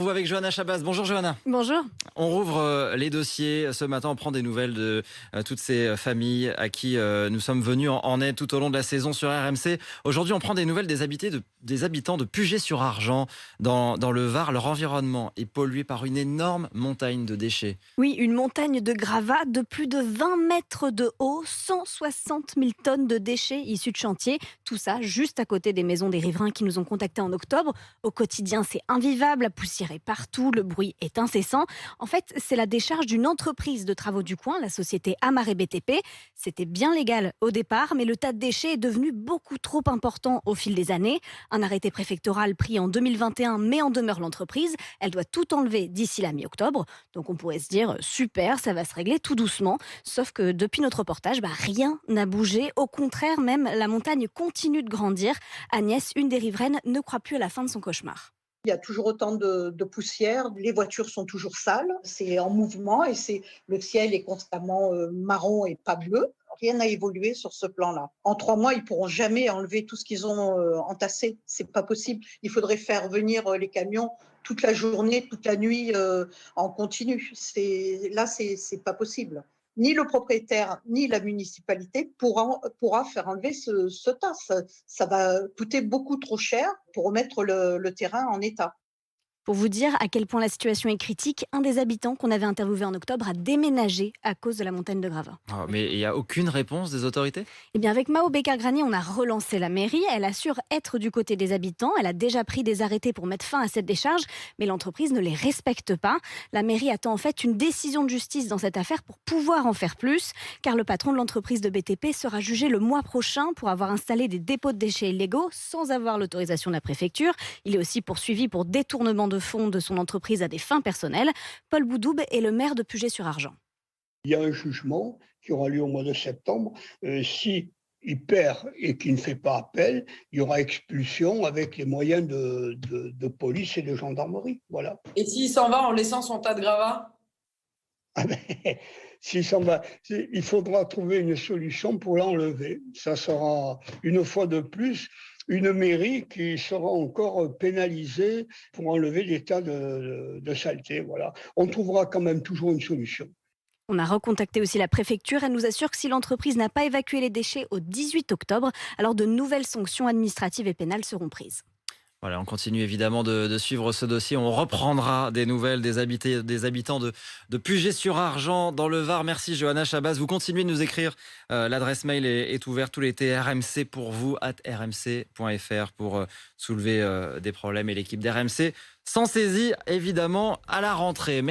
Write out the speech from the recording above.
On voit avec Johanna Chabas. Bonjour Johanna. Bonjour. On rouvre les dossiers. Ce matin, on prend des nouvelles de toutes ces familles à qui nous sommes venus en aide tout au long de la saison sur RMC. Aujourd'hui, on prend des nouvelles des habitants de Puget-sur-Argent dans le Var. Leur environnement est pollué par une énorme montagne de déchets. Oui, une montagne de gravats de plus de 20 mètres de haut, 160 000 tonnes de déchets issus de chantier. Tout ça juste à côté des maisons des riverains qui nous ont contactés en octobre. Au quotidien, c'est invivable, la poussière est partout, le bruit est incessant. En fait, c'est la décharge d'une entreprise de travaux du coin, la société Amaré BTP. C'était bien légal au départ, mais le tas de déchets est devenu beaucoup trop important au fil des années. Un arrêté préfectoral pris en 2021 met en demeure l'entreprise. Elle doit tout enlever d'ici la mi-octobre. Donc on pourrait se dire, super, ça va se régler tout doucement. Sauf que depuis notre reportage, rien n'a bougé. Au contraire, même, la montagne continue de grandir. Agnès, une des riveraines, ne croit plus à la fin de son cauchemar. Il y a toujours autant de poussière, les voitures sont toujours sales, c'est en mouvement et le ciel est constamment marron et pas bleu. Rien n'a évolué sur ce plan-là. En 3 mois, ils pourront jamais enlever tout ce qu'ils ont entassé. C'est pas possible. Il faudrait faire venir les camions toute la journée, toute la nuit en continu. Là, c'est pas possible. Ni le propriétaire, ni la municipalité pourra faire enlever ce tas. Ça va coûter beaucoup trop cher pour remettre le terrain en état. Pour vous dire à quel point la situation est critique, un des habitants qu'on avait interviewé en octobre a déménagé à cause de la montagne de gravats. Oh, mais il n'y a aucune réponse des autorités? Eh bien, avec Mao Becker-Granier, on a relancé la mairie. Elle assure être du côté des habitants. Elle a déjà pris des arrêtés pour mettre fin à cette décharge, mais l'entreprise ne les respecte pas. La mairie attend en fait une décision de justice dans cette affaire pour pouvoir en faire plus, car le patron de l'entreprise de BTP sera jugé le mois prochain pour avoir installé des dépôts de déchets illégaux sans avoir l'autorisation de la préfecture. Il est aussi poursuivi pour détournement de fonds de son entreprise à des fins personnelles. Paul Boudoub est le maire de Puget-sur-Argent. Il y a un jugement qui aura lieu au mois de septembre. Si il perd et qu'il ne fait pas appel, il y aura expulsion avec les moyens de police et de gendarmerie. Voilà. Et s'il s'en va en laissant son tas de gravats? Ah ben, s'il s'en va, il faudra trouver une solution pour l'enlever. Ça sera une fois de plus une mairie qui sera encore pénalisée pour enlever des tas de saleté. Voilà. On trouvera quand même toujours une solution. On a recontacté aussi la préfecture. Elle nous assure que si l'entreprise n'a pas évacué les déchets au 18 octobre, alors de nouvelles sanctions administratives et pénales seront prises. Voilà, on continue évidemment de suivre ce dossier. On reprendra des nouvelles des habitants de Puget-sur-Argent dans le Var. Merci Johanna Chabas. Vous continuez de nous écrire. L'adresse mail est ouverte tout l'été. RMC pour vous, @rmc.fr pour soulever des problèmes. Et l'équipe d'RMC s'en saisit évidemment à la rentrée.